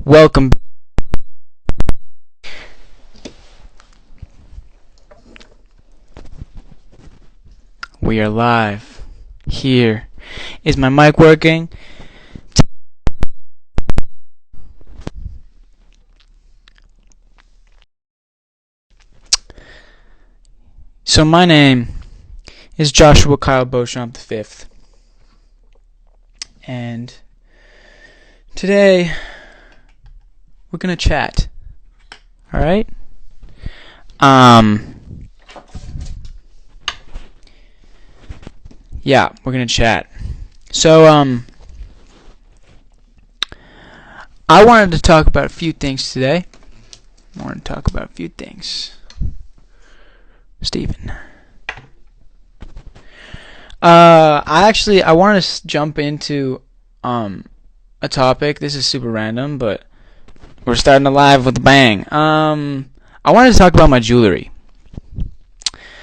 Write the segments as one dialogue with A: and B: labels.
A: Welcome. We are live. Here. Is my mic working? So my name is Joshua Kyle Beauchamp V. And today we're gonna chat. Alright? Yeah, we're gonna chat. So, I wanted to talk about a few things today. Steven. I wanted to jump into, a topic. This is super random, but we're starting a live with a bang. I wanted to talk about my jewelry.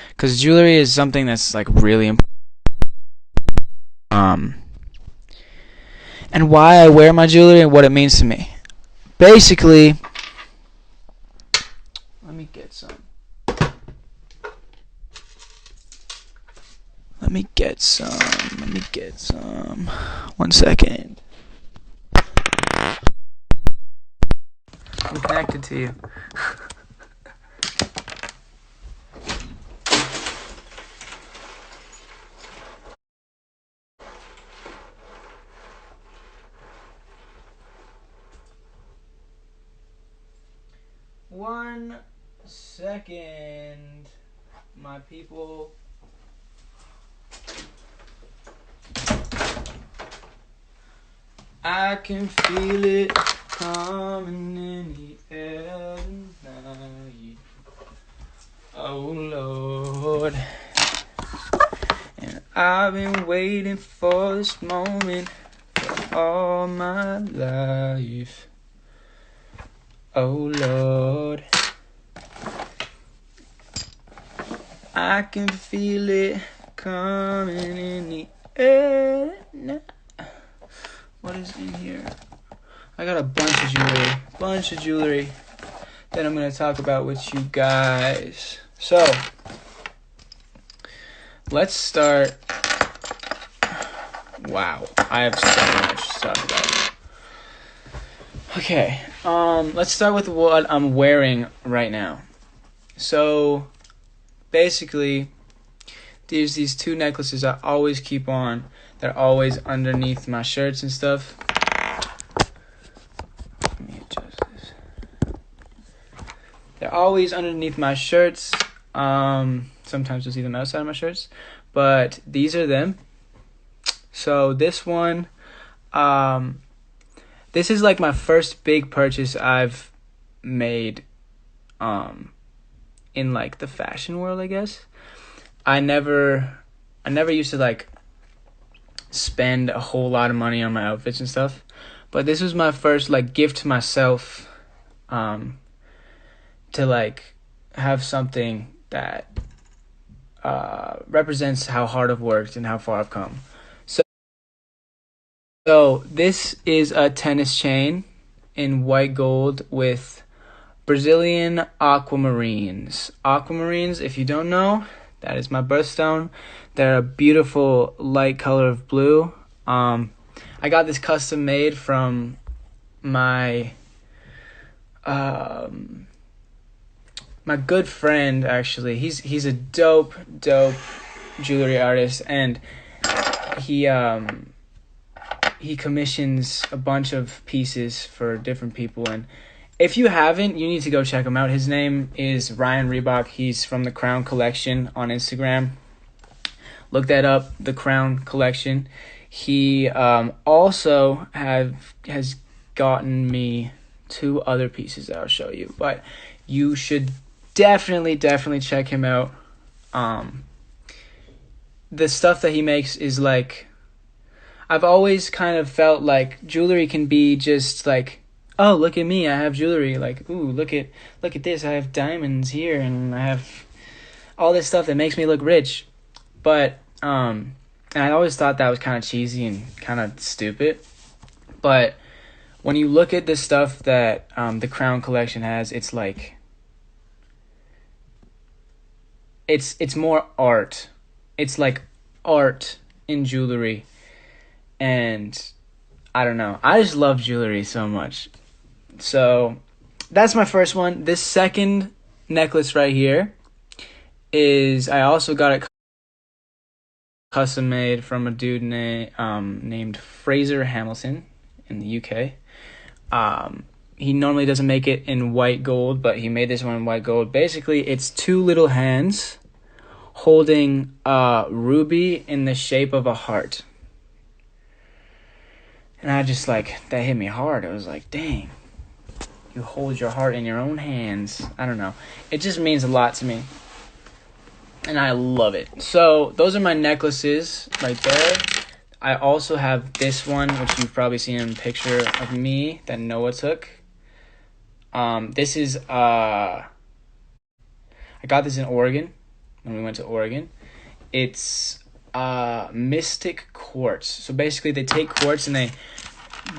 A: Because jewelry is something that's, like, really important. And why I wear my jewelry and what it means to me. Basically, let me get some. 1 second. I'm connected to you. One second, my people. I can feel it coming in the air tonight. Oh Lord. And I've been waiting for this moment for all my life. Oh Lord, I can feel it coming in the air now. What is in here? I got a bunch of jewelry that I'm going to talk about with you guys. So, let's start. Wow, I have so much to talk about. Okay, let's start with what I'm wearing right now. So, basically, there's these two necklaces I always keep on. They're always underneath my shirts and stuff. Let me adjust this. They're always underneath my shirts. Sometimes you'll see them outside of my shirts. But these are them. So, this one, this is like my first big purchase I've made in like the fashion world, I guess. I never used to like spend a whole lot of money on my outfits and stuff. But this was my first like gift to myself to like have something that represents how hard I've worked and how far I've come. So this is a tennis chain in white gold with Brazilian aquamarines. Aquamarines, if you don't know, that is my birthstone. They're a beautiful light color of blue. I got this custom made from my my good friend, actually. He's a dope jewelry artist, and he commissions a bunch of pieces for different people. And if you haven't, you need to go check him out. His name is Ryan Reebok. He's from the Crown Collection on Instagram. Look that up, the Crown Collection. He also has gotten me 2 other pieces that I'll show you. But you should definitely check him out. The stuff that he makes is like, I've always kind of felt like jewelry can be just like, oh, look at me, I have jewelry. Like, ooh, look at this, I have diamonds here, and I have all this stuff that makes me look rich. But and I always thought that was kind of cheesy and kind of stupid. But when you look at the stuff that the Crown collection has, it's like it's more art. It's like art in jewelry, and I don't know. I just love jewelry so much. So that's my first one. This second necklace right here is I also got it custom made from a dude named Fraser Hamilton in the UK. He normally doesn't make it in white gold, but he made this one in white gold. Basically, it's two little hands holding a ruby in the shape of a heart. And I just like, that hit me hard. It was like, dang, you hold your heart in your own hands. I don't know. It just means a lot to me. And I love it. So those are my necklaces right there. I also have this one, which you've probably seen in a picture of me that Noah took. This is, I got this in Oregon, when we went to Oregon. It's mystic quartz. So basically they take quartz and they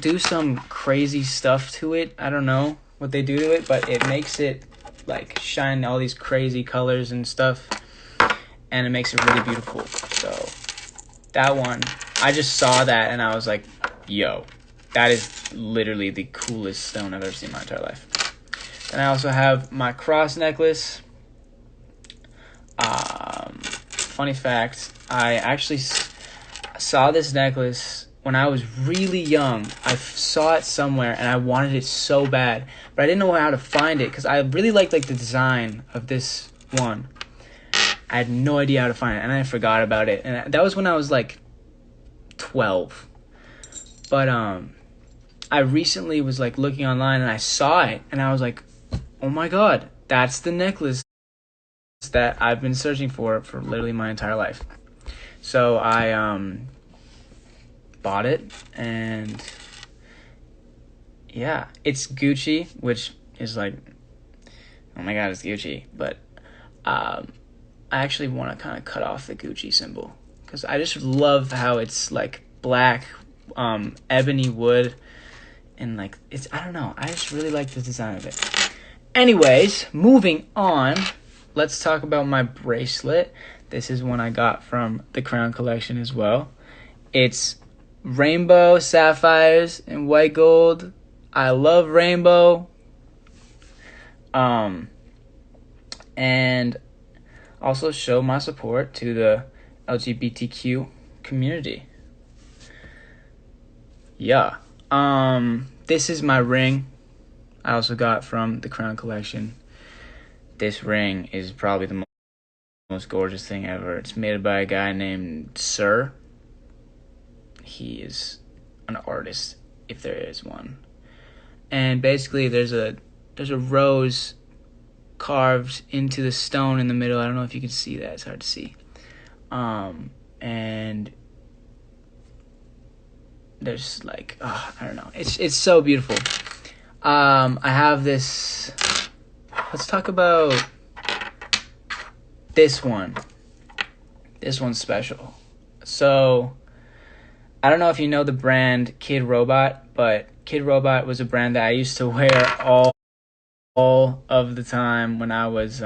A: do some crazy stuff to it. I don't know what they do to it, but it makes it like shine all these crazy colors and stuff, and it makes it really beautiful. So that one, I just saw that and I was like, yo, that is literally the coolest stone I've ever seen in my entire life. Then I also have my cross necklace. Funny fact, I actually saw this necklace when I was really young. I saw it somewhere and I wanted it so bad, but I didn't know how to find it because I really liked the design of this one. I had no idea how to find it, and I forgot about it. And that was when I was like 12. But I recently was like looking online and I saw it, and I was like, oh my god, that's the necklace that I've been searching for literally my entire life. So I bought it, and yeah, it's Gucci, which is like, oh my god, it's Gucci. But I actually want to kind of cut off the Gucci symbol because I just love how it's like black ebony wood, and like it's, I don't know, I just really like the design of it. Anyways, moving on, let's talk about my bracelet. This is one I got from the Crown collection as well. It's rainbow sapphires and white gold. I love rainbow. And also show my support to the LGBTQ community. Yeah. This is my ring I also got from the Crown collection. This ring is probably the most gorgeous thing ever. It's made by a guy named Sir. He is an artist, if there is one. And basically there's a rose carved into the stone in the middle. I don't know if you can see that. It's hard to see. And there's like, I don't know. It's so beautiful. I have this. Let's talk about this one. This one's special. So, I don't know if you know the brand Kid Robot, but Kid Robot was a brand that I used to wear all of the time when I was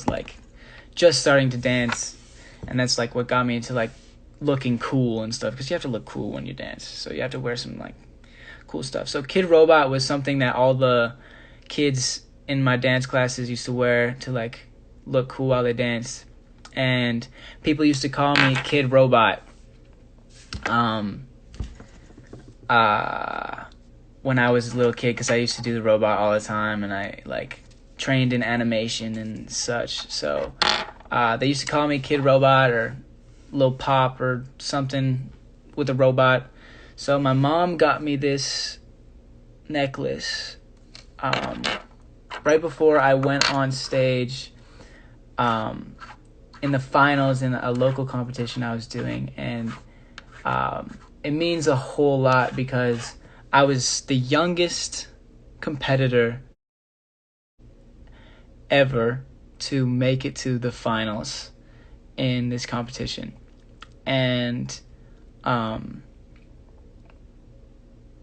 A: like just starting to dance, and that's like what got me into like looking cool and stuff, because you have to look cool when you dance, so you have to wear some like cool stuff. So Kid Robot was something that all the kids in my dance classes used to wear to like look cool while they danced, and people used to call me Kid Robot when I was a little kid, because I used to do the robot all the time, and I like trained in animation and such. So they used to call me Kid Robot or Lil Pop or something with a robot. So my mom got me this necklace right before I went on stage in the finals in a local competition I was doing, and it means a whole lot because I was the youngest competitor ever to make it to the finals in this competition. And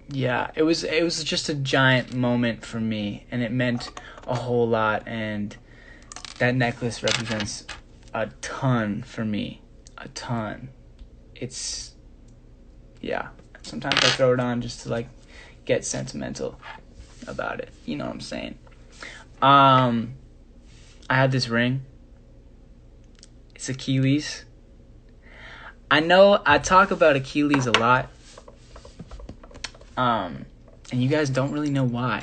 A: Yeah, it was just a giant moment for me, and it meant a whole lot. And that necklace represents a ton for me, a ton. It's yeah. Sometimes I throw it on just to like get sentimental about it. You know what I'm saying? Um, I had this ring. It's Achilles. I know I talk about Achilles a lot. And you guys don't really know why.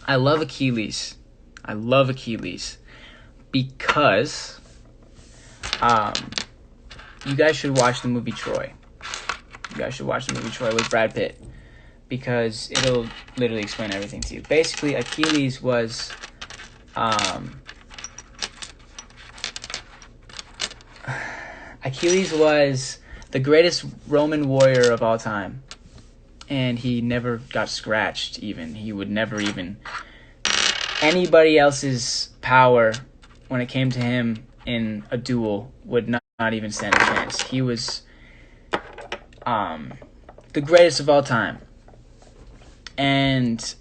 A: I love Achilles. I love Achilles because you guys should watch the movie Troy. You guys should watch the movie Troy with Brad Pitt because it'll literally explain everything to you. Basically, Achilles was the greatest Roman warrior of all time. And he never got scratched even. He would never even... Anybody else's power, when it came to him in a duel, would not even stand a chance. He was the greatest of all time. And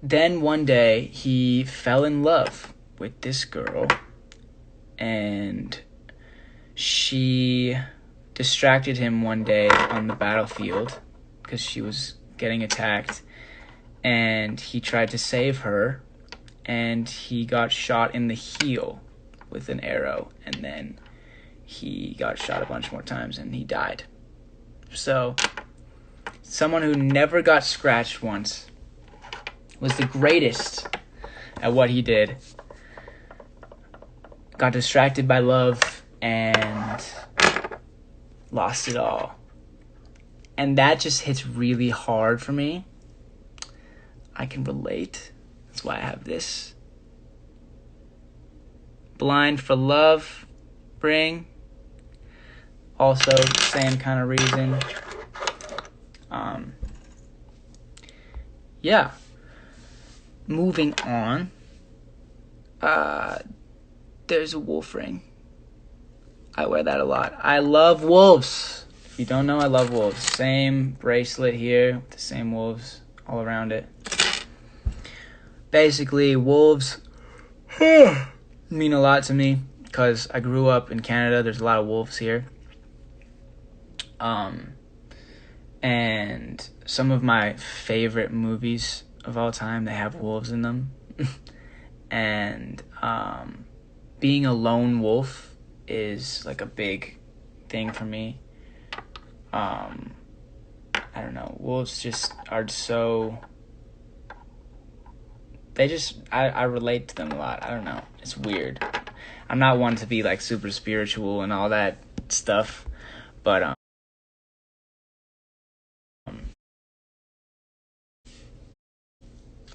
A: then one day, he fell in love with this girl. And she distracted him one day on the battlefield because she was getting attacked, and he tried to save her, and he got shot in the heel with an arrow, and then he got shot a bunch more times and he died. So someone who never got scratched once was the greatest at what he did, got distracted by love and lost it all. And that just hits really hard for me. I can relate. That's why I have this. Blind for love ring. Also, same kind of reason. Yeah. Moving on. There's a wolf ring. I wear that a lot. I love wolves. If you don't know, I love wolves. Same bracelet here with the same wolves all around it. Basically, wolves mean a lot to me because I grew up in Canada. There's a lot of wolves here. And some of my favorite movies of all time, they have wolves in them. And being a lone wolf is like a big thing for me. I don't know. Wolves just are so... I relate to them a lot. I don't know. It's weird. I'm not one to be like super spiritual and all that stuff, but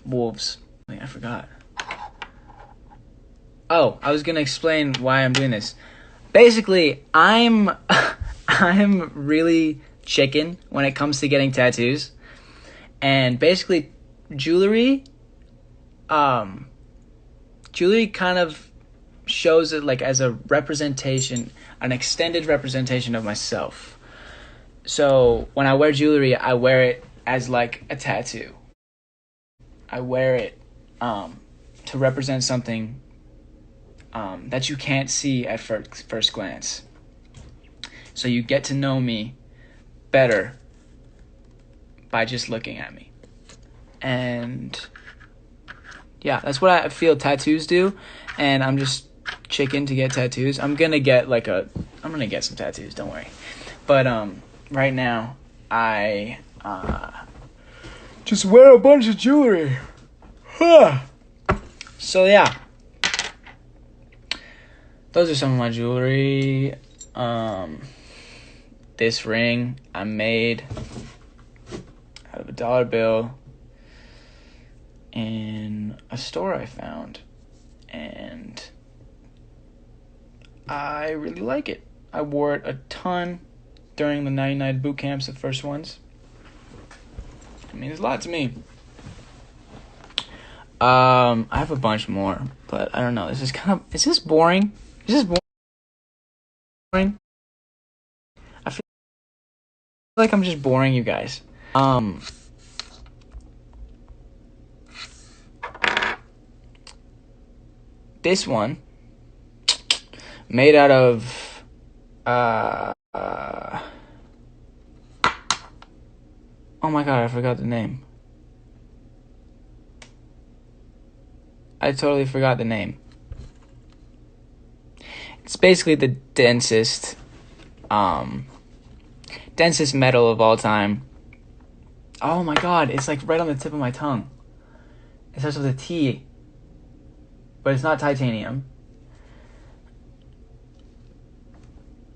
A: wolves. I forgot. Oh, I was gonna explain why I'm doing this. Basically, I'm really chicken when it comes to getting tattoos, and basically, jewelry kind of shows it like as a representation, an extended representation of myself. So when I wear jewelry, I wear it as like a tattoo. I wear it to represent something that you can't see at first glance. So you get to know me better by just looking at me. And yeah, that's what I feel tattoos do. And I'm just chicken to get tattoos. I'm gonna get some tattoos, don't worry. But right now I just wear a bunch of jewelry. So yeah. Those are some of my jewelry. This ring I made out of a dollar bill in a store I found, and I really like it. I wore it a ton during the 99 boot camps, the first ones. It means a lot to me. I have a bunch more, but I don't know. Is this boring? Is this boring? I feel like I'm just boring you guys. This one made out of oh my god, I forgot the name. I totally forgot the name. It's basically the densest metal of all time. Oh my god, it's like right on the tip of my tongue. It starts with a T, but it's not titanium.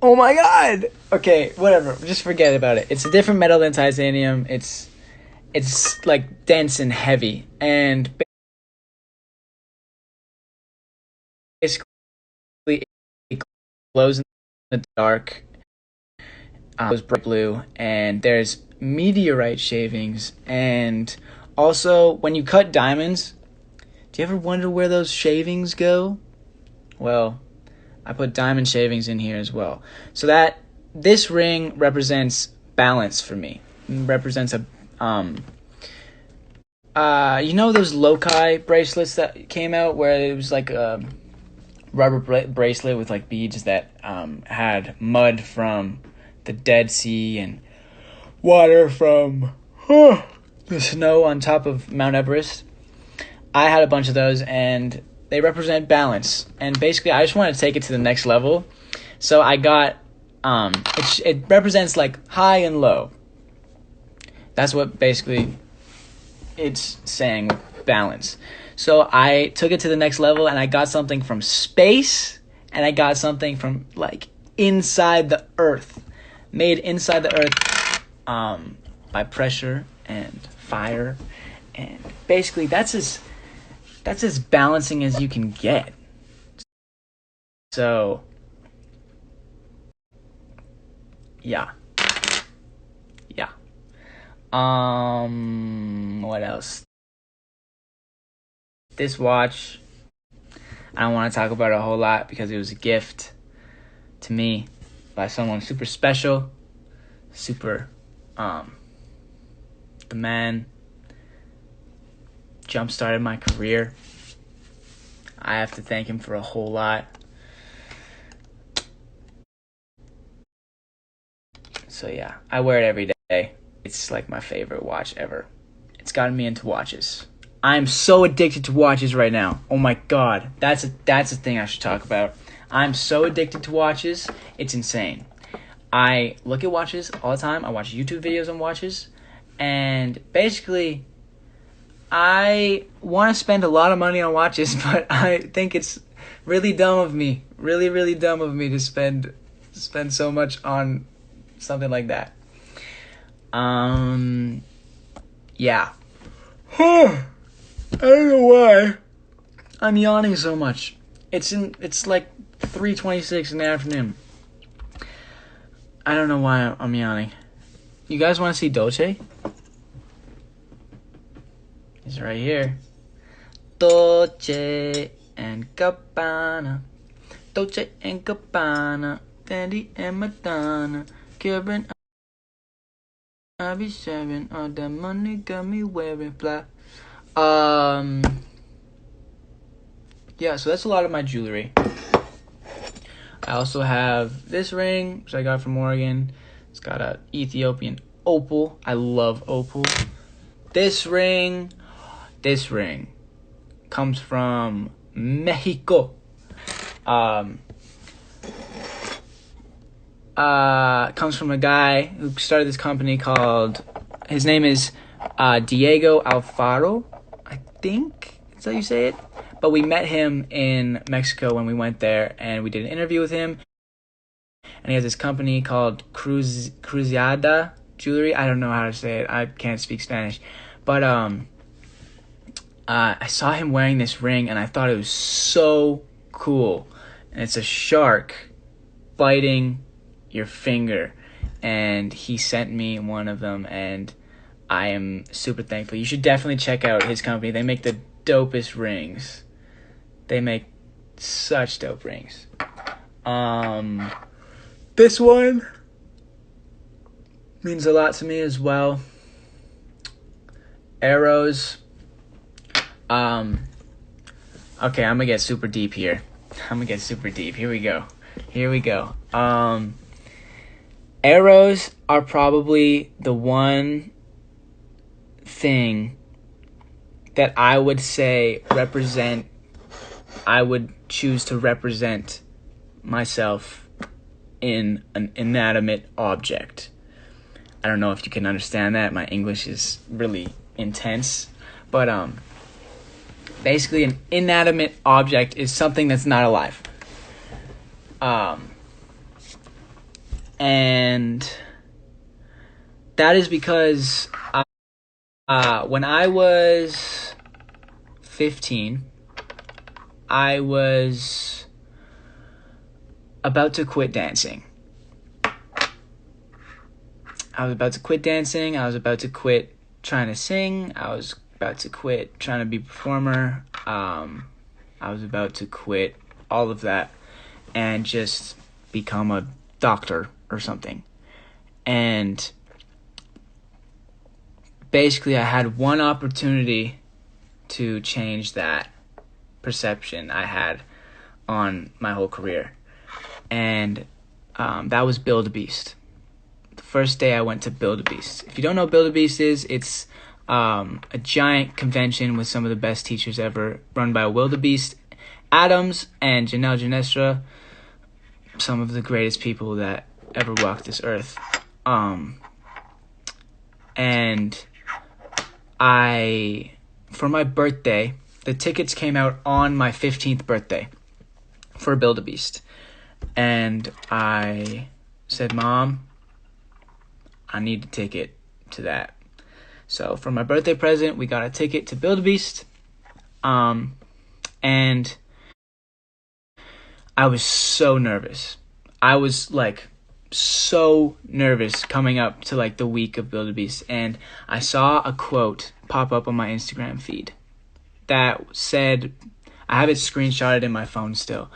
A: Oh my god! Okay, whatever. Just forget about it. It's a different metal than titanium. It's like dense and heavy, and basically it glows in the dark. It's bright blue, and there's meteorite shavings, and also when you cut diamonds, do you ever wonder where those shavings go? Well, I put diamond shavings in here as well. So that this ring represents balance for me. It represents a you know those loci bracelets that came out where it was like a rubber bracelet with like beads that had mud from the Dead Sea and water from the snow on top of Mount Everest. I had a bunch of those, and they represent balance. And basically, I just want to take it to the next level. So I got, it represents like high and low. That's what basically it's saying with balance. So I took it to the next level, and I got something from space, and I got something from like inside the earth. Made inside the earth by pressure and fire, and basically that's as balancing as you can get. So yeah. What else? This watch, I don't want to talk about it a whole lot because it was a gift to me by someone super special, super, the man jump-started my career. I have to thank him for a whole lot. So yeah, I wear it every day. It's like my favorite watch ever. It's gotten me into watches. I'm so addicted to watches right now. Oh my god, that's a thing I should talk about. I'm so addicted to watches, it's insane. I look at watches all the time. I watch YouTube videos on watches. And basically, I want to spend a lot of money on watches, but I think it's really dumb of me. Really, really dumb of me to spend so much on something like that. Yeah. I don't know why I'm yawning so much. It's like 3:26 in the afternoon. I don't know why I'm yawning. You guys want to see Dolce? It's right here. Dolce and Gabbana. Dolce and Gabbana. Fendi and Madonna. Karen, I be sharing all that money got me wearing fly. Yeah, so that's a lot of my jewelry. I also have this ring, which I got from Oregon. It's got a Ethiopian opal. I love opal. This ring comes from Mexico. Comes from a guy who started this company called, his name is Diego Alfaro, I think that's how you say it. But we met him in Mexico when we went there, and we did an interview with him. And he has this company called Cruziada Jewelry. I don't know how to say it. I can't speak Spanish. But I saw him wearing this ring, and I thought it was so cool. And it's a shark biting your finger. And he sent me one of them, and I am super thankful. You should definitely check out his company. They make the dopest rings. They make such dope rings. This one means a lot to me as well. Arrows. Okay, I'm gonna get super deep here. Here we go. Arrows are probably the one thing that I would choose to represent myself in an inanimate object. I don't know if you can understand that. My English is really intense. But basically an inanimate object is something that's not alive. And that is because when I was 15, I was about to quit dancing. I was about to quit trying to sing. I was about to quit trying to be a performer. I was about to quit all of that and just become a doctor or something. And basically I had one opportunity to change that perception I had on my whole career. And that was Build a Beast. The first day I went to Build a Beast. If you don't know what Build a Beast is, it's a giant convention with some of the best teachers ever, run by Wildebeest Adams and Janelle Janestra, some of the greatest people that ever walked this earth. And for my birthday, the tickets came out on my 15th birthday for Build a Beast. And I said, Mom, I need a ticket to that. So for my birthday present, we got a ticket to Build a Beast. And I was so nervous. I was so nervous coming up to the week of Build a Beast. And I saw a quote pop up on my Instagram feed that said, I have it screenshotted in my phone still,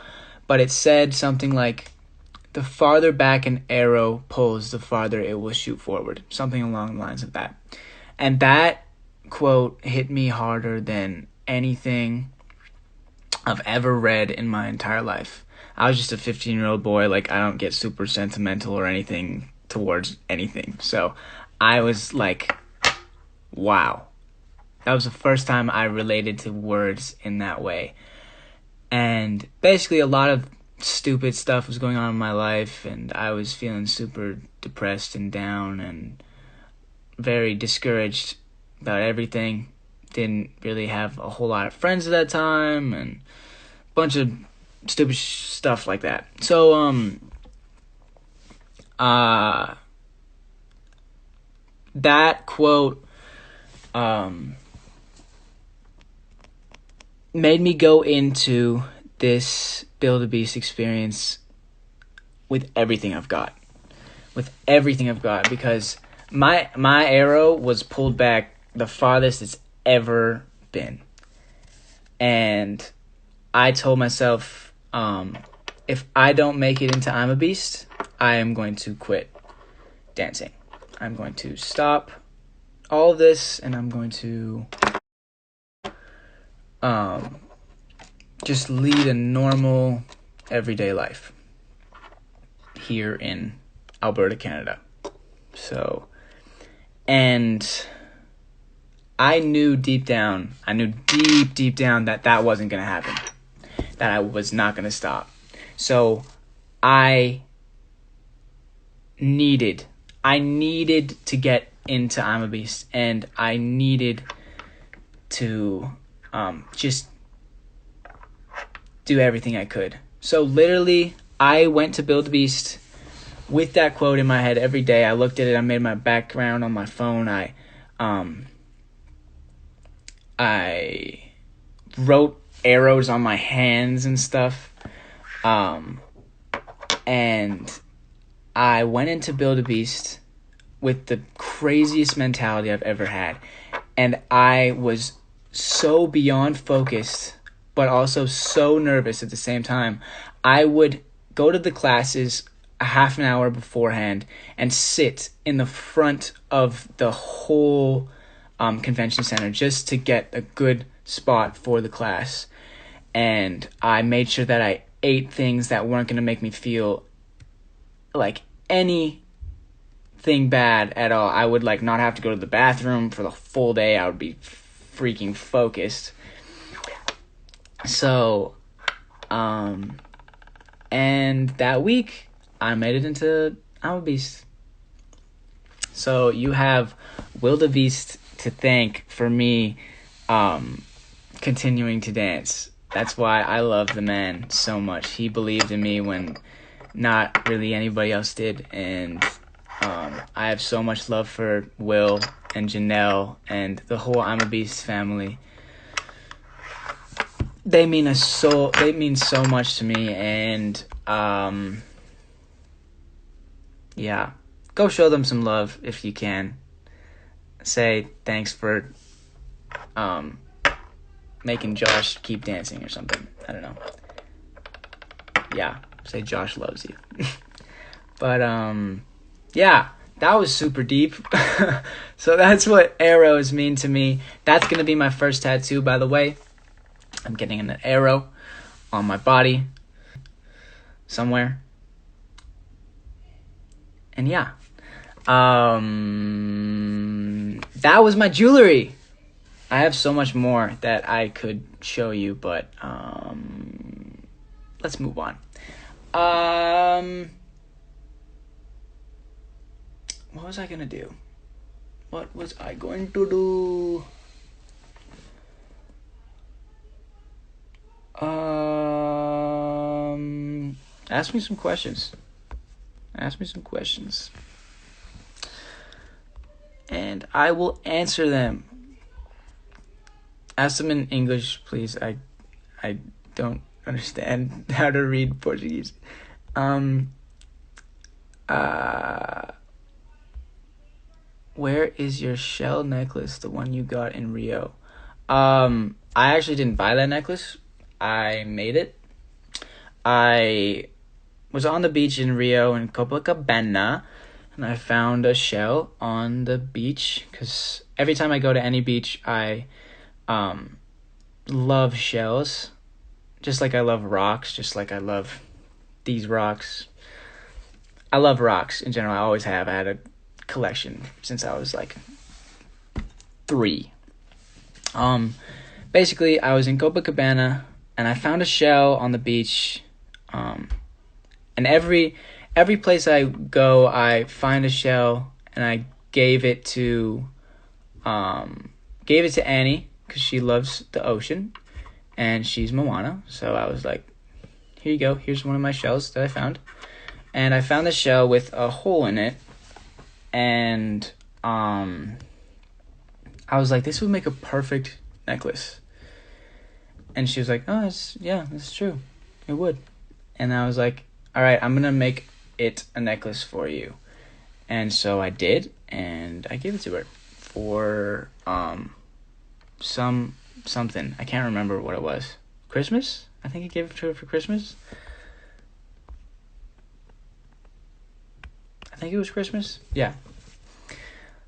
A: but it said something like, the farther back an arrow pulls, the farther it will shoot forward. Something along the lines of that. And that quote hit me harder than anything I've ever read in my entire life. I was just a 15-year-old boy. I don't get super sentimental or anything towards anything. So I was like, wow. That was the first time I related to words in that way. And basically a lot of stupid stuff was going on in my life, and I was feeling super depressed and down and very discouraged about everything. Didn't really have a whole lot of friends at that time, and a bunch of stupid stuff like that. So that quote made me go into this Build a Beast experience with everything I've got. Because my arrow was pulled back the farthest it's ever been. And I told myself, if I don't make it into I'm a Beast, I am going to quit dancing. I'm going to stop all of this, and I'm going to just lead a normal, everyday life here in Alberta, Canada. So, and I knew deep down that wasn't going to happen, that I was not going to stop. So I needed to get into I'm a Beast, and I needed to just do everything I could. So literally, I went to Build a Beast with that quote in my head every day. I looked at it. I made my background on my phone. I wrote arrows on my hands and stuff. And I went into Build a Beast with the craziest mentality I've ever had. And I was so beyond focused, but also so nervous at the same time. I would go to the classes. a half an hour beforehand and sit in the front of the whole convention center just to get a good spot for the class. And I made sure that I ate things that weren't going to make me feel like anything bad at all. I would like not have to go to the bathroom for the full day. I would be freaking focused. So, and that week I made it into I'm a Beast. So you have Wildebeest to thank for me continuing to dance. That's why I love the man so much. He believed in me when not really anybody else did. And I have so much love for Will and Janelle and the whole I'm a Beast family. They mean so much to me. And yeah, go show them some love if you can. Say thanks for making Josh keep dancing or something. I don't know. Yeah, say Josh loves you. But yeah, that was super deep. So that's what arrows mean to me. That's gonna be my first tattoo, by the way. I'm getting an arrow on my body somewhere. And yeah, that was my jewelry. I have so much more that I could show you, but let's move on. What was I gonna do? What was I going to do? Ask me some questions. And I will answer them. Ask them in English, please. I don't understand how to read Portuguese. Where is your shell necklace, the one you got in Rio? I actually didn't buy that necklace. I made it. I was on the beach in Rio in Copacabana, and I found a shell on the beach, because every time I go to any beach, I love shells, just like I love rocks, just like I love these rocks. I love rocks in general. I always have. I had a collection since I was like 3. Basically, I was in Copacabana and I found a shell on the beach. And every place I go, I find a shell, and I gave it to Annie, because she loves the ocean, and she's Moana. So I was like, here you go. Here's one of my shells that I found. And I found the shell with a hole in it. And I was like, this would make a perfect necklace. And she was like, oh, that's true. It would. And I was like, all right, I'm going to make it a necklace for you. And so I did, and I gave it to her for something. I can't remember what it was. Christmas? I think I gave it to her for Christmas. I think it was Christmas. Yeah.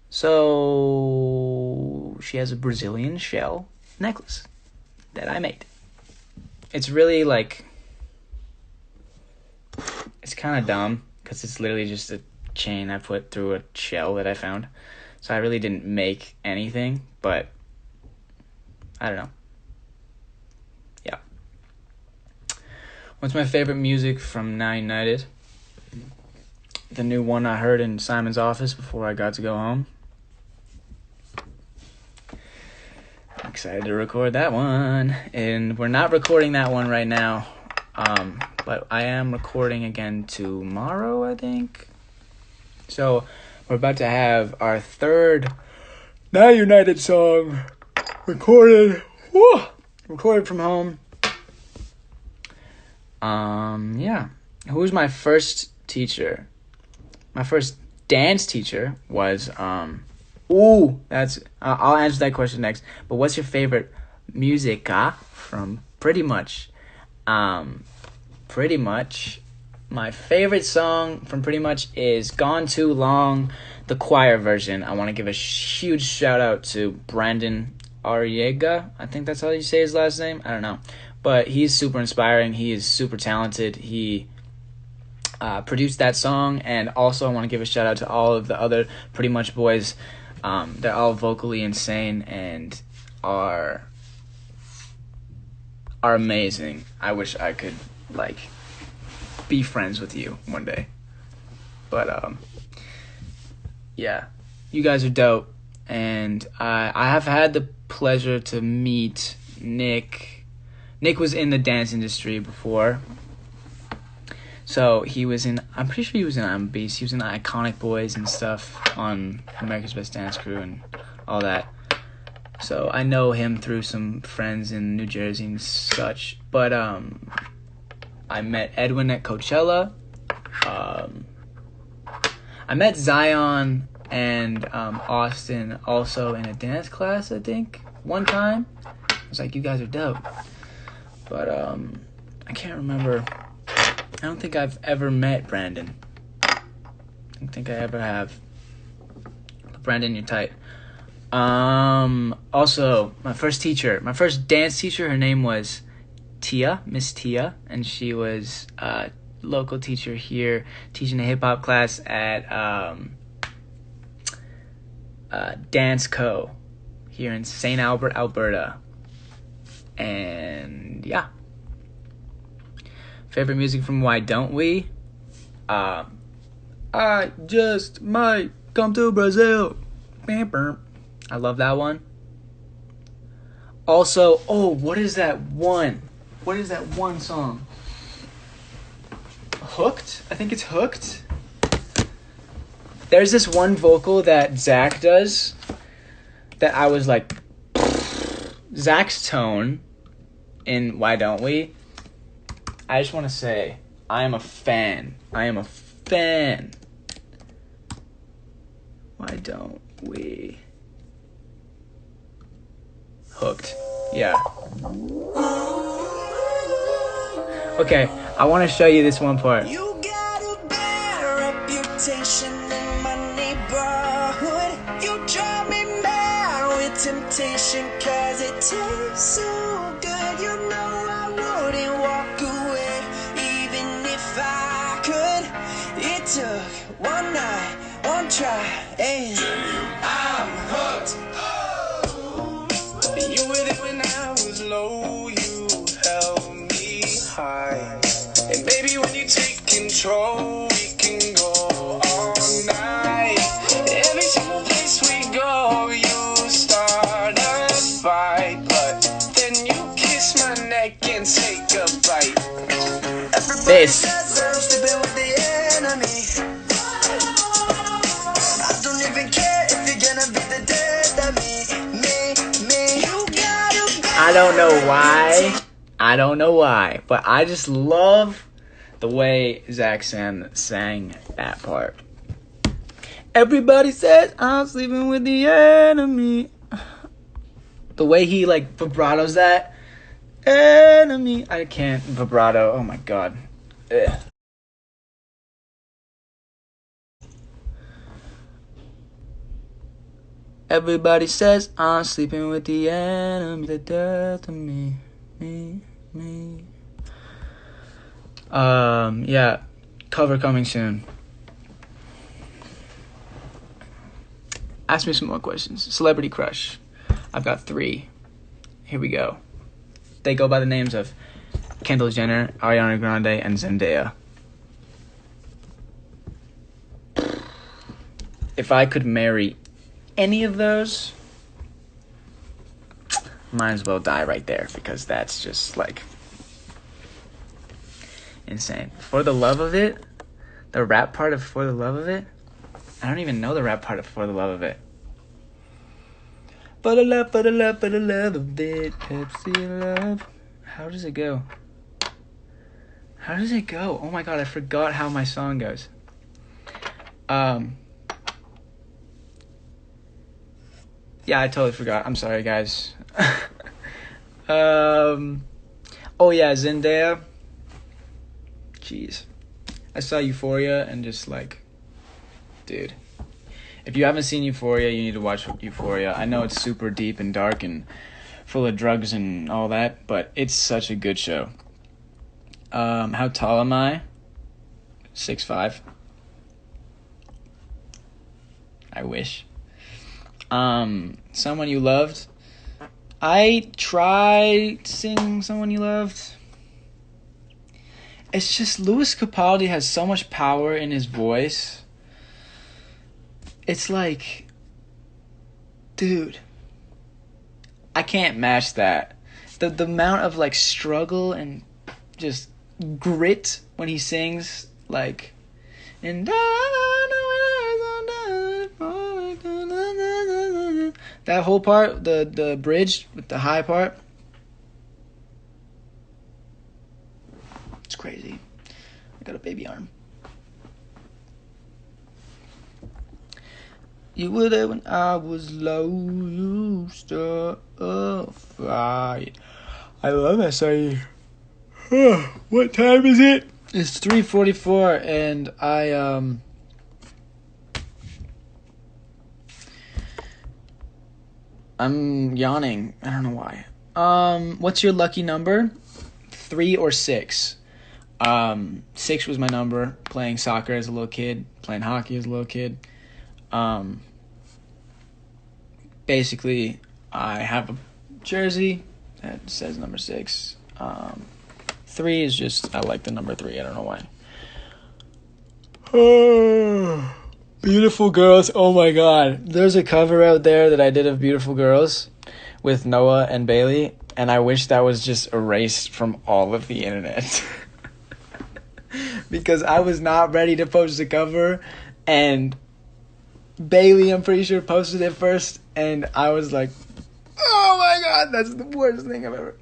A: So she has a Brazilian shell necklace that I made. It's really like, it's kind of dumb because it's literally just a chain I put through a shell that I found. So I really didn't make anything, but I don't know. Yeah. What's my favorite music from Now United? The new one I heard in Simon's office before I got to go home. I'm excited to record that one. And we're not recording that one right now. But I am recording again tomorrow, I think. So we're about to have our third Now United song recorded. Recorded from home. Yeah. Who was my first teacher? My first dance teacher was, I'll answer that question next. But what's your favorite musica from Pretty Much? Pretty Much, my favorite song from Pretty Much is Gone Too Long, the choir version. I want to give a huge shout out to Brandon Ariega. I think that's how you say his last name. I don't know. But he's super inspiring. He is super talented. He produced that song. And also I want to give a shout out to all of the other Pretty Much boys. They're all vocally insane and are amazing. I wish I could, like, be friends with you one day. But, yeah. You guys are dope. And I have had the pleasure to meet Nick. Nick was in the dance industry before. So he was in, I'm pretty sure he was in I'm Beast. He was in Iconic Boys and stuff on America's Best Dance Crew and all that. So I know him through some friends in New Jersey and such. But I met Edwin at Coachella. I met Zion and Austin also in a dance class, I think, one time. I was like, you guys are dope. But I can't remember. I don't think I've ever met Brandon. I don't think I ever have. But Brandon, you're tight. Also, my first dance teacher, her name was Tia, Miss Tia, and she was a local teacher here teaching a hip-hop class at Dance Co. here in St. Albert, Alberta. And yeah. Favorite music from Why Don't We? I just might come to Brazil. I love that one. Also, what is that one? What is that one song? Hooked? I think it's Hooked. There's this one vocal that Zach does that I was like, Zach's tone in Why Don't We? I just want to say, I am a fan. Why don't we? Hooked. Yeah. Okay, I want to show you this one part.
B: You got a bad reputation in my neighborhood. You drive me mad with temptation, 'cause it tastes so good. You know I wouldn't walk away, even if I could. It took one night, one try, and I'm hooked. You were there when I was low, you held me high. And baby, when you take control, we can go all night. Every single place we go, you start a fight, but then you kiss my neck and take a bite. Everybody says I'm sleeping with the enemy. I don't even care if you're gonna be the death of me. You gotta.
A: I don't know why, but I just love the way Zach sang that part. Everybody says I'm sleeping with the enemy. The way he like vibratos that enemy. I can't vibrato. Oh my god. Ugh. Everybody says I'm sleeping with the enemy, the death of me. Yeah, cover coming soon. Ask me some more questions. Celebrity crush. I've got 3. Here we go. They go by the names of Kendall Jenner, Ariana Grande, and Zendaya. If I could marry any of those, might as well die right there, because that's just like insane. For the Love of It, the rap part of For the Love of It, I don't even know the rap part of For the Love of It. For the love of it, Pepsi love. How does it go? Oh my god, I forgot how my song goes. Yeah, I totally forgot. I'm sorry, guys. Oh yeah, Zendaya. Jeez. I saw Euphoria and just like, dude, if you haven't seen Euphoria, you need to watch Euphoria. I know it's super deep and dark and full of drugs and all that, but it's such a good show. How tall am I? 6'5". I wish. Someone you loved. I try to sing Someone You Loved. It's just Louis Capaldi has so much power in his voice. It's like, dude, I can't match that. The amount of like struggle and just grit when he sings, like, and that whole part, the bridge with the high part, it's crazy. I got a baby arm. You were there when I was low, you stir a fire. I love that song. What time is it? It's 3:44, and I'm yawning. I don't know why. What's your lucky number? 3 or 6. 6 was my number. Playing soccer as a little kid, playing hockey as a little kid. Basically, I have a jersey that says number 6. 3 is just, I like the number 3. I don't know why. Beautiful Girls. Oh my god. There's a cover out there that I did of Beautiful Girls with Noah and Bailey, and I wish that was just erased from all of the internet. Because I was not ready to post the cover, and Bailey, I'm pretty sure, posted it first, and I was like, oh my god, that's the worst thing I've ever...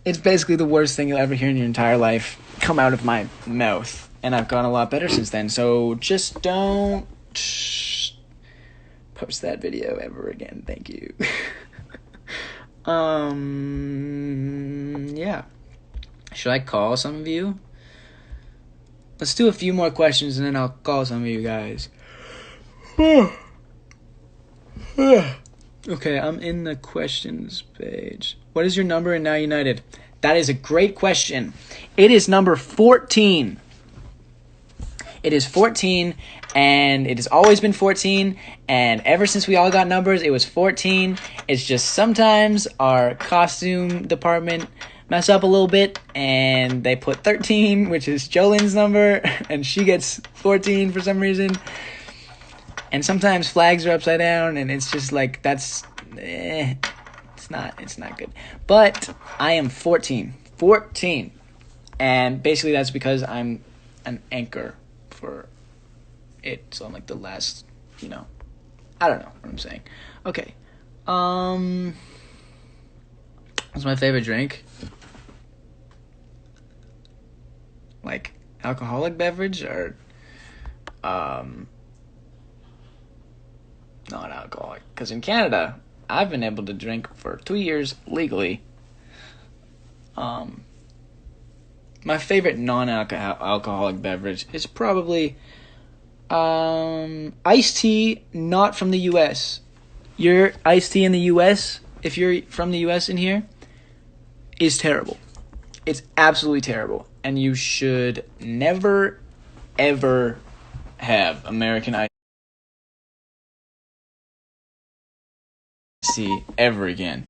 A: It's basically the worst thing you'll ever hear in your entire life come out of my mouth, and I've gotten a lot better since then, so just don't post that video ever again. Thank you. Yeah. Should I call some of you? Let's do a few more questions and then I'll call some of you guys. Okay, I'm in the questions page. What is your number in Now United? That is a great question. It is number 14. It is 14, and it has always been 14, and ever since we all got numbers, it was 14. It's just sometimes our costume department mess up a little bit, and they put 13, which is Jolene's number, and she gets 14 for some reason. And sometimes flags are upside down, and it's just like, that's, it's not good. But I am 14. 14. And basically that's because I'm an anchor for it. So I'm like the last, I don't know what I'm saying. Okay. What's my favorite drink? Like alcoholic beverage or non-alcoholic? Because in Canada, I've been able to drink for 2 years legally. My favorite non-alcoholic beverage is probably iced tea, not from the U.S. Your iced tea in the U.S., if you're from the U.S. in here, is terrible. It's absolutely terrible. And you should never, ever have American iced tea ever again.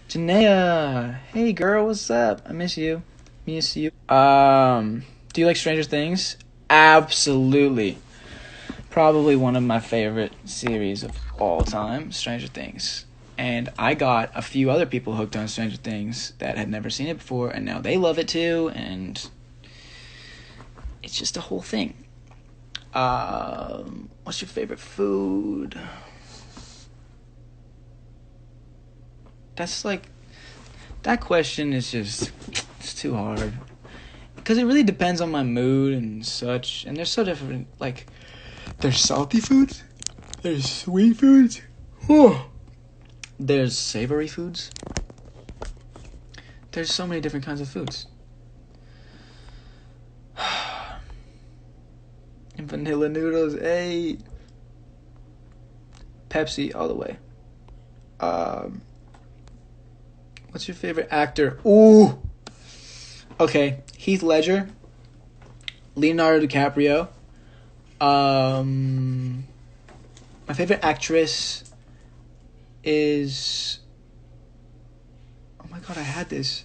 A: Janaea, hey girl, what's up? I miss you. Do you like Stranger Things? Absolutely. Probably one of my favorite series of all time, Stranger Things. And I got a few other people hooked on Stranger Things that had never seen it before, and now they love it too, and it's just a whole thing. What's your favorite food? That's like, that question is just, it's too hard. Because it really depends on my mood and such. And they're so different. Like, there's salty foods. There's sweet foods. Oh. There's savory foods. There's so many different kinds of foods. Vanilla noodles, hey. Pepsi all the way. What's your favorite actor? Ooh. Okay, Heath Ledger, Leonardo DiCaprio. My favorite actress is. Oh my god, I had this.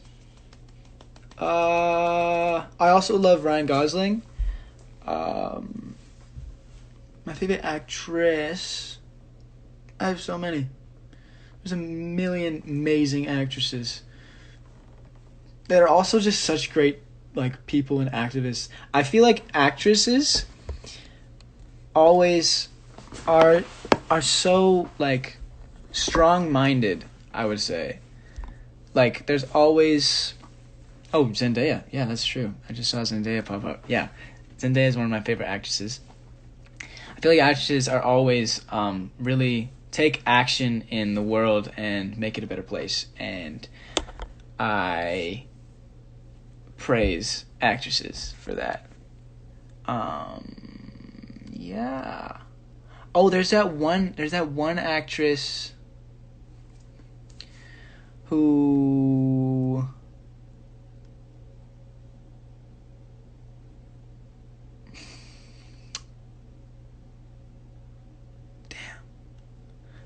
A: I also love Ryan Gosling. My favorite actress. I have so many. There's a million amazing actresses that are also just such great like people and activists. I feel like actresses always are so like strong-minded, I would say. Like there's always Zendaya. Yeah, that's true. I just saw Zendaya pop up. Yeah. Zendaya is one of my favorite actresses. I feel like actresses are always really take action in the world and make it a better place. And I praise actresses for that. Yeah. Oh, there's that one actress who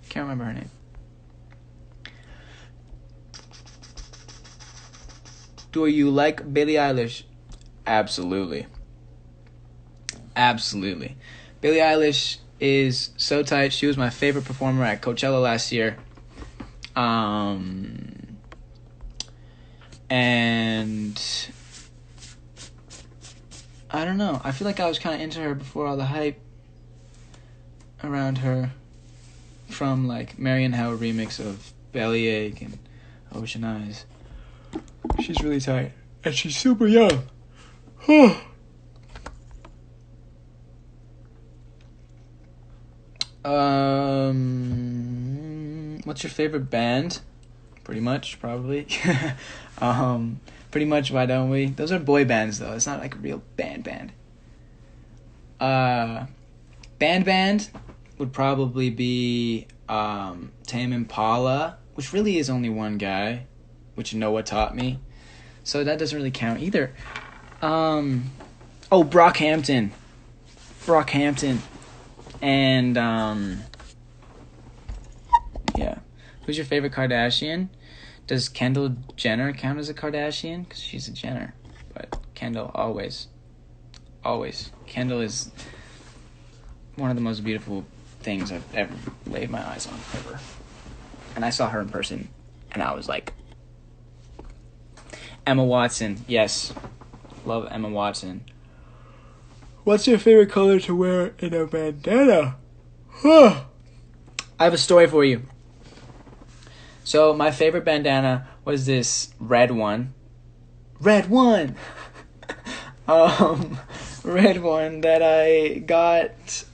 A: can't remember her name. Do you like Billie Eilish? Absolutely. Absolutely. Billie Eilish is so tight. She was my favorite performer at Coachella last year. And I don't know. I feel like I was kind of into her before all the hype around her. From like Marion Howard remix of Bellyache and Ocean Eyes. She's really tight. And she's super young. What's your favorite band? Pretty much, probably. Pretty much, Why Don't We? Those are boy bands though. It's not like a real band. Band would probably be Tame Impala, which really is only one guy, which Noah taught me. So that doesn't really count either. Brockhampton. And yeah. Who's your favorite Kardashian? Does Kendall Jenner count as a Kardashian? Because she's a Jenner. But Kendall, always. Kendall is one of the most beautiful things I've ever laid my eyes on, ever. And I saw her in person, and I was like... Emma Watson, yes. Love Emma Watson. What's your favorite color to wear in a bandana? I have a story for you. So, my favorite bandana was this red one. Red one that I got...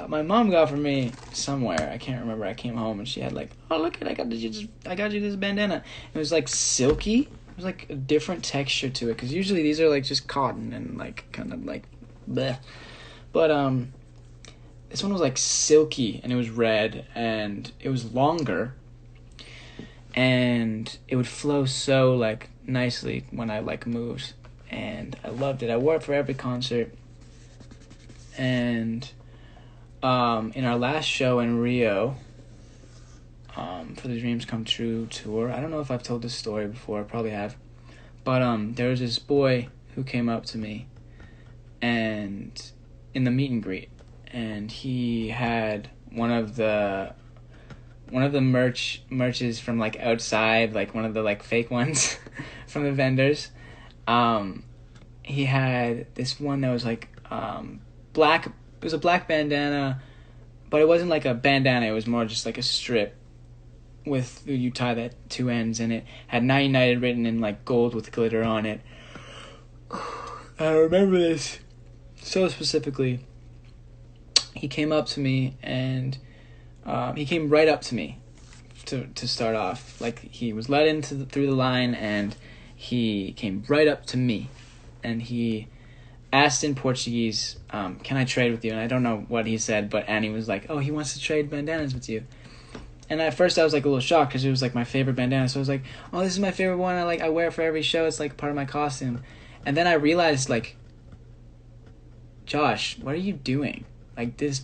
A: my mom got for me somewhere. I can't remember. I came home and she had like, oh look, I got you this bandana. It was like silky. It was like a different texture to it because usually these are like just cotton and like kind of like bleh. But this one was like silky and it was red and it was longer and it would flow so like nicely when I like moved and I loved it. I wore it for every concert and. In our last show in Rio, for the Dreams Come True tour, I don't know if I've told this story before, I probably have, but there was this boy who came up to me, and in the meet and greet, and he had one of the merches from like outside, like one of the like fake ones from the vendors. He had this one that was like black. It was a black bandana, but it wasn't like a bandana. It was more just like a strip with you tie that two ends, and it had Now United written in like gold with glitter on it. I remember this so specifically. He came up to me, and he came right up to me to start off. Like he was let through the line, and he came right up to me, and he asked in Portuguese, can I trade with you? And I don't know what he said, but Annie was like, oh, he wants to trade bandanas with you. And at first I was like a little shocked because it was like my favorite bandana. So I was like, oh, this is my favorite one. I wear it for every show. It's like part of my costume. And then I realized, like, Josh, what are you doing? Like, this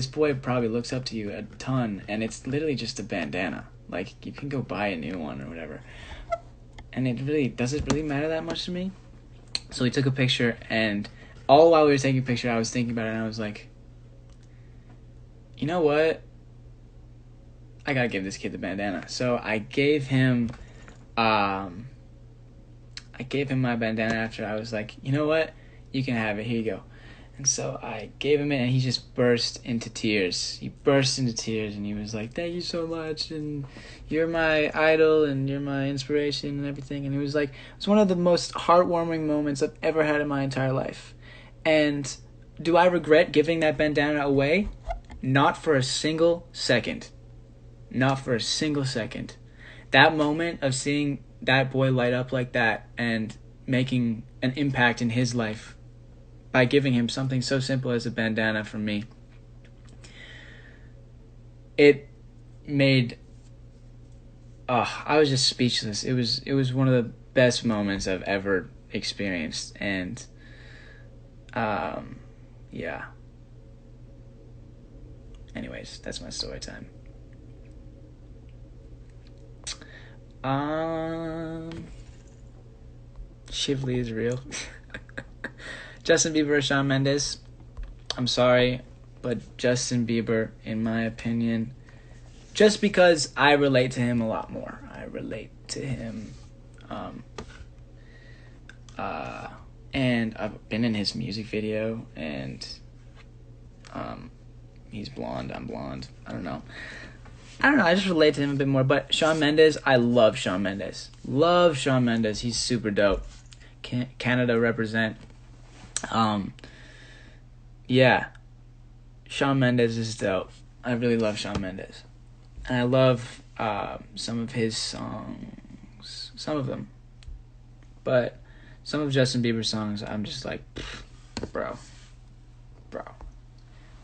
A: boy probably looks up to you a ton, and it's literally just a bandana. Like, you can go buy a new one or whatever. And does it really matter that much to me? So we took a picture, and all while we were taking a picture, I was thinking about it, and I was like, you know what? I gotta give this kid the bandana. So I gave him my bandana after. I was like, you know what? You can have it. Here you go. And so I gave him it, and he just burst into tears. He burst into tears, and he was like, thank you so much, and you're my idol, and you're my inspiration, and everything. And it was one of the most heartwarming moments I've ever had in my entire life. And do I regret giving that bandana away? Not for a single second. Not for a single second. That moment of seeing that boy light up like that and making an impact in his life by giving him something so simple as a bandana from me, it made... I was just speechless. It was one of the best moments I've ever experienced. And yeah. Anyways, that's my story time. Shively is real. Justin Bieber or Shawn Mendes? I'm sorry, but Justin Bieber, in my opinion, just because I relate to him a lot more. I relate to him, and I've been in his music video, and he's blonde, I'm blonde. I don't know. I just relate to him a bit more. But Shawn Mendes, I love Shawn Mendes. Love Shawn Mendes. He's super dope. Canada represent. Yeah. Shawn Mendes is dope. I really love Shawn Mendes. And I love some of his songs. Some of them. But some of Justin Bieber's songs, I'm just like, bro.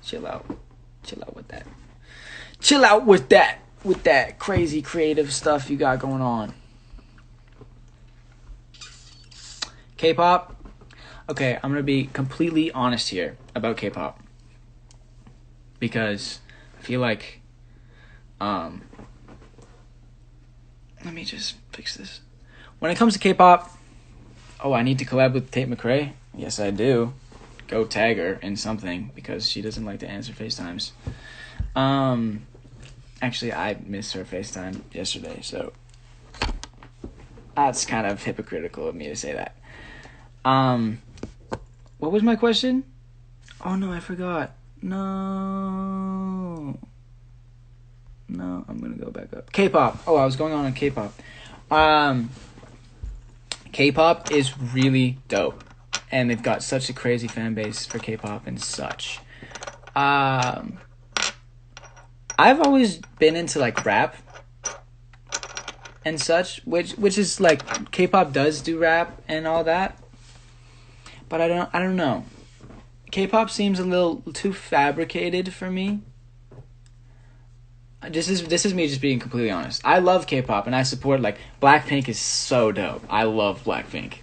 A: Chill out. Chill out with that. Chill out with that crazy creative stuff you got going on. K-pop. Okay, I'm gonna be completely honest here about K-pop, because I feel like, let me just fix this. When it comes to K-pop, I need to collab with Tate McRae. Yes, I do. Go tag her in something, because she doesn't like to answer FaceTimes. Actually, I missed her FaceTime yesterday, so that's kind of hypocritical of me to say that. What was my question? Oh no, I forgot. No, I'm gonna go back up. K-pop. I was going on K-pop. K-pop is really dope, and they've got such a crazy fan base for K-pop and such. I've always been into like rap and such, which is like, K-pop does do rap and all that, but I don't know. K-pop seems a little too fabricated for me. This is me just being completely honest. I love K-pop and I support, like, Blackpink is so dope. I love Blackpink.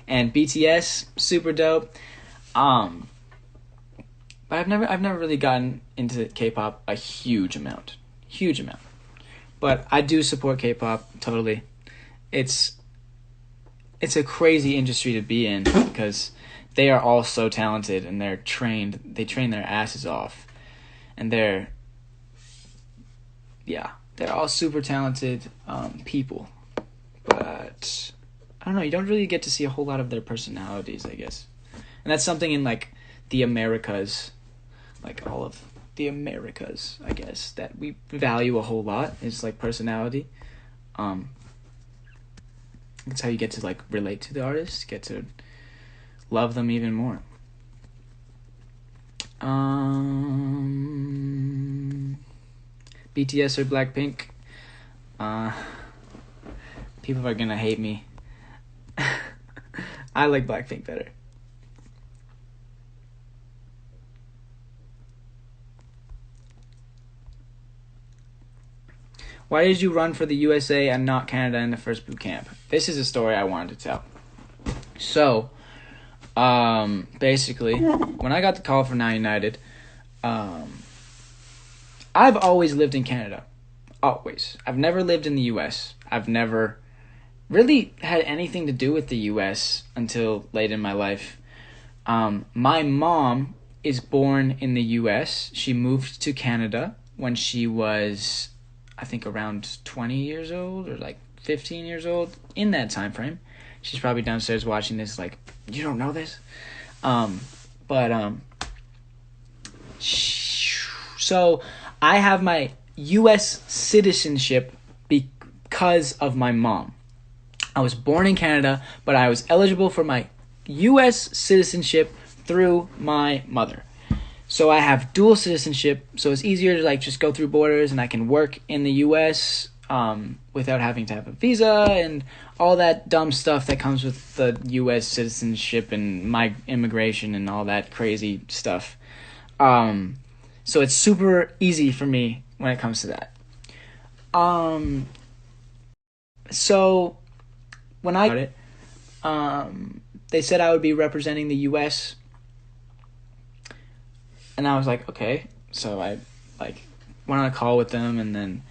A: And BTS, super dope. But I've never really gotten into K-pop a huge amount. But I do support K-pop totally. It's a crazy industry to be in, because they are all so talented and they're trained. They train their asses off, and they're all super talented people. But I don't know. You don't really get to see a whole lot of their personalities, I guess, and that's something in like the Americas. Like all of the Americas, I guess, that we value a whole lot is like personality. That's how you get to like relate to the artist, get to love them even more. BTS or Blackpink? People are gonna hate me. I like Blackpink better. Why did you run for the USA and not Canada in the first boot camp? This is a story I wanted to tell. So, basically, when I got the call for Now United, I've always lived in Canada. Always. I've never lived in the US. I've never really had anything to do with the US until late in my life. My mom is born in the US. She moved to Canada when she was, I think, around 20 years old or like 15 years old, in that time frame. She's probably downstairs watching this like, you don't know this? So I have my U.S. citizenship because of my mom. I was born in Canada, but I was eligible for my U.S. citizenship through my mother. So I have dual citizenship, so it's easier to like just go through borders, and I can work in the U.S. Without having to have a visa and all that dumb stuff that comes with the U.S. citizenship and my immigration and all that crazy stuff. So it's super easy for me when it comes to that. So when I got it, they said I would be representing the U.S. And I was like, okay. So I like went on a call with them, and then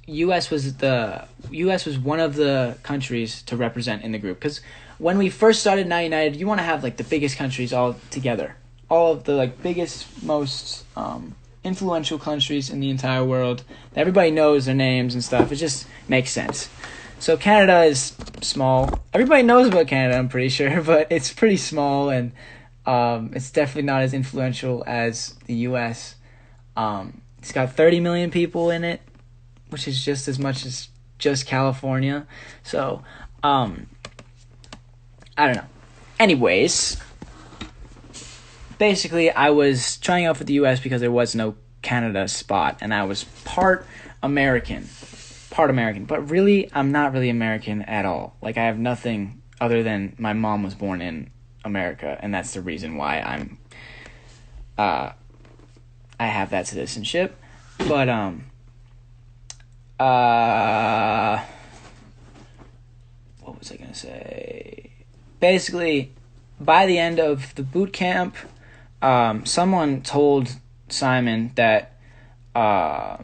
A: U.S. was one of the countries to represent in the group, because when we first started Now United, you want to have like the biggest countries all together, all of the like biggest, most influential countries in the entire world. Everybody knows their names and stuff. It just makes sense. So Canada is small. Everybody knows about Canada, I'm pretty sure, but it's pretty small, and it's definitely not as influential as the U.S. It's got 30 million people in it, which is just as much as just California. So, I don't know. Anyways, basically, I was trying out for the U.S. because there was no Canada spot, and I was part American. But really, I'm not really American at all. Like, I have nothing other than my mom was born in America, and that's the reason why I have that citizenship. But what was I gonna say? Basically, by the end of the boot camp, someone told Simon that I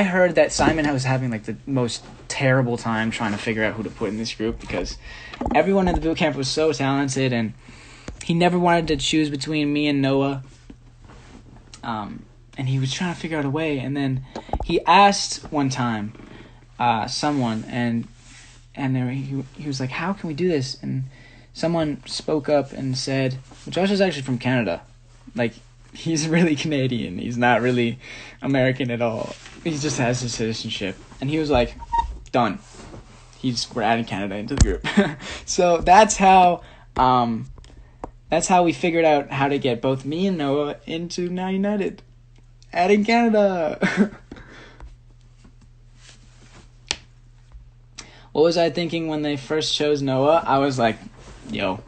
A: heard that Simon was having like the most terrible time trying to figure out who to put in this group, because everyone in the boot camp was so talented, and he never wanted to choose between me and Noah. And he was trying to figure out a way, and then he asked one time someone, and he was like, how can we do this? And someone spoke up and said, Josh is actually from Canada. Like, he's really Canadian. He's not really American at all. He just has his citizenship. And he was like, done. We're adding Canada into the group. So that's how we figured out how to get both me and Noah into Now United. Adding Canada. What was I thinking when they first chose Noah? I was like, yo,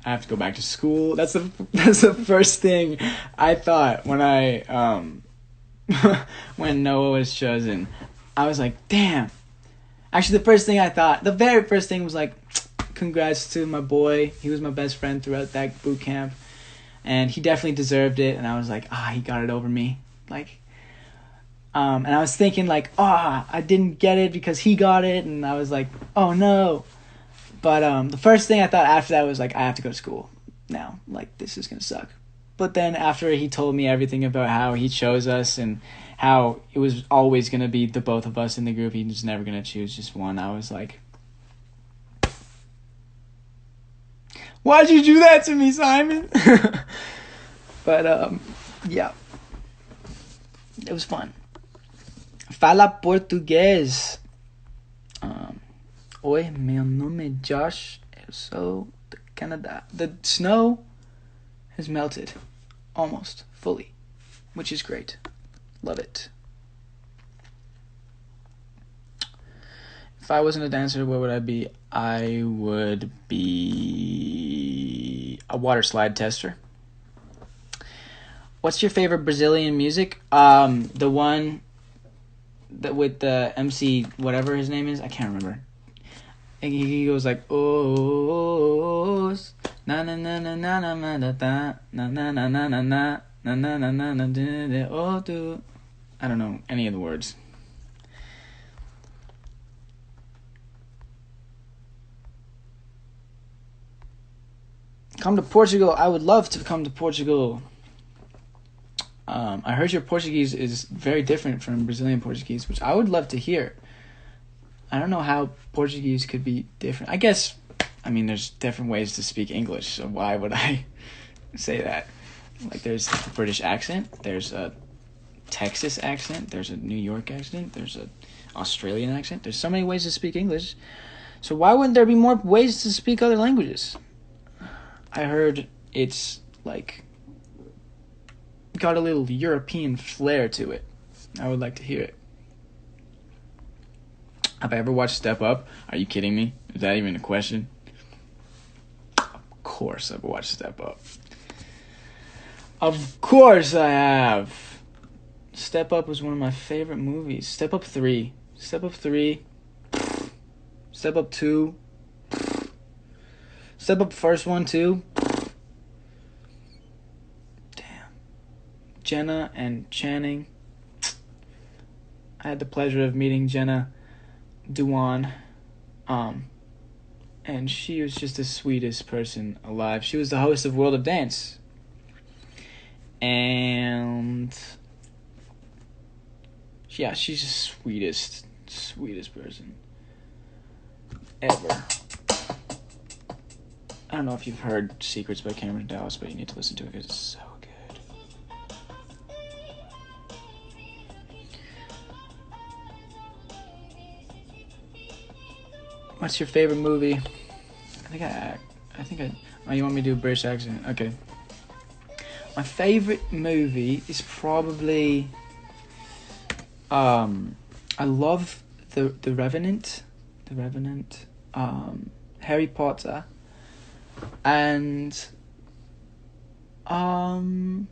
A: I have to go back to school. That's the first thing I thought when when Noah was chosen. I was like, damn. Actually, the very first thing was like, congrats to my boy. He was my best friend throughout that boot camp, and he definitely deserved it. And I was like, he got it over me. Like, and I was thinking like, I didn't get it because he got it, and I was like, oh no. But the first thing I thought after that was like, I have to go to school now. Like, this is gonna suck. But then after he told me everything about how he chose us and how it was always gonna be the both of us in the group, he was never gonna choose just one, I was like, why'd you do that to me, Simon? But yeah, it was fun. Fala português. Oi, meu nome é Josh. Eu sou de Canada. The snow has melted almost fully, which is great. Love it. If I wasn't a dancer, what would I be? I would be a water slide tester. What's your favorite Brazilian music? The one that with the MC, whatever his name is, I can't remember. And he goes like, oh, na na na na na na na na na na na na na na na na na na na oh do. I don't know any of the words. Come to Portugal. I would love to come to Portugal. I heard your Portuguese is very different from Brazilian Portuguese, which I would love to hear. I don't know how Portuguese could be different. I guess, I mean, there's different ways to speak English, so why would I say that? Like, there's a British accent, there's a Texas accent, there's a New York accent, there's a Australian accent. There's so many ways to speak English. So why wouldn't there be more ways to speak other languages? I heard it's, like, got a little European flair to it. I would like to hear it. Have I ever watched Step Up? Are you kidding me? Is that even a question? Of course I've watched Step Up. Of course I have. Step Up was one of my favorite movies. Step Up 3. Step Up 3. Step Up 2. Step Up first one too. Damn. Jenna and Channing. I had the pleasure of meeting Jenna Dewan, and she was just the sweetest person alive. She was the host of World of Dance, and yeah, she's the sweetest person ever. I don't know if you've heard Secrets by Cameron Dallas, but you need to listen to it because it's so good. What's your favorite movie? Oh, you want me to do a British accent? Okay. My favorite movie is probably, I love the Revenant, Harry Potter, and, I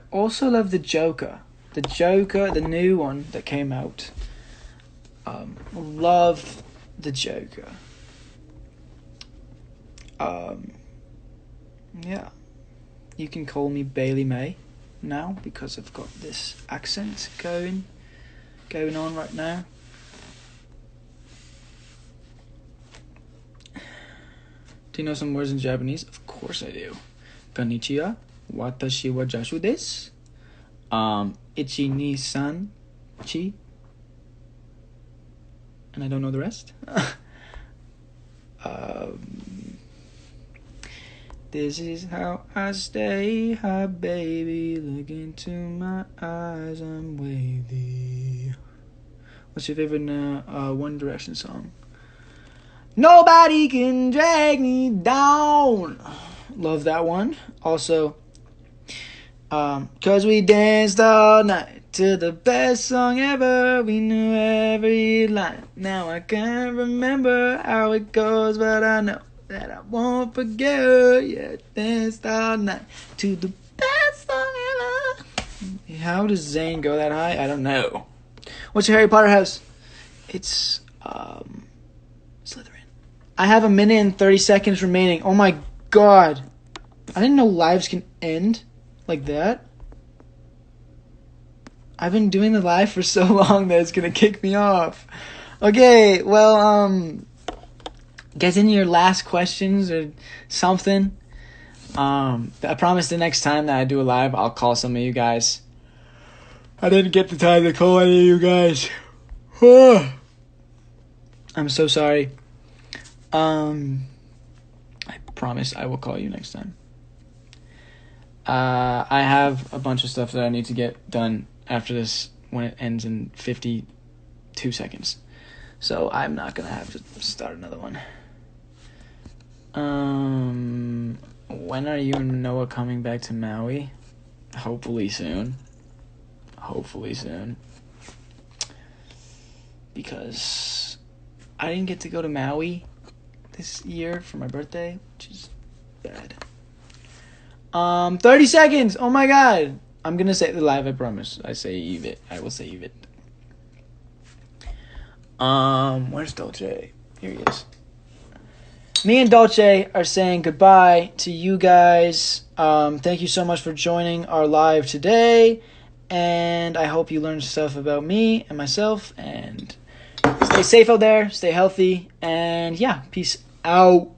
A: also love the Joker, the new one that came out. Love the Joker. Yeah. You can call me Bailey May now because I've got this accent going on right now. Do you know some words in Japanese? Of course I do. Konnichiwa, watashi wa Jashu desu. Ichi ni san chi. And I don't know the rest. This is how I stay high, baby. Look into my eyes, I'm wavy. What's your favorite One Direction song? Nobody can drag me down. Love that one. Also, 'cause we danced all night to the best song ever. We knew every line. Now I can't remember how it goes, but I know that I won't forget. Yeah, danced all night to the best song ever. How does Zayn go that high? I don't know. What's your Harry Potter house? It's Slytherin. I have 1 minute and 30 seconds remaining. Oh my god. I didn't know lives can end like that. I've been doing the live for so long that it's gonna kick me off. Okay, well, get in your last questions or something. I promise the next time that I do a live, I'll call some of you guys. I didn't get the time to call any of you guys. I'm so sorry. I promise I will call you next time. I have a bunch of stuff that I need to get done after this when it ends in 52 seconds. So I'm not going to have to start another one. When are you and Noah coming back to Maui? Hopefully soon. Because I didn't get to go to Maui this year for my birthday, which is bad. 30 seconds. Oh my god. I'm gonna say the live, I promise. I save it. I will save it. Where's Dolce? Here he is. Me and Dolce are saying goodbye to you guys. Thank you so much for joining our live today. And I hope you learned stuff about me and myself. And stay safe out there. Stay healthy. And yeah, peace out.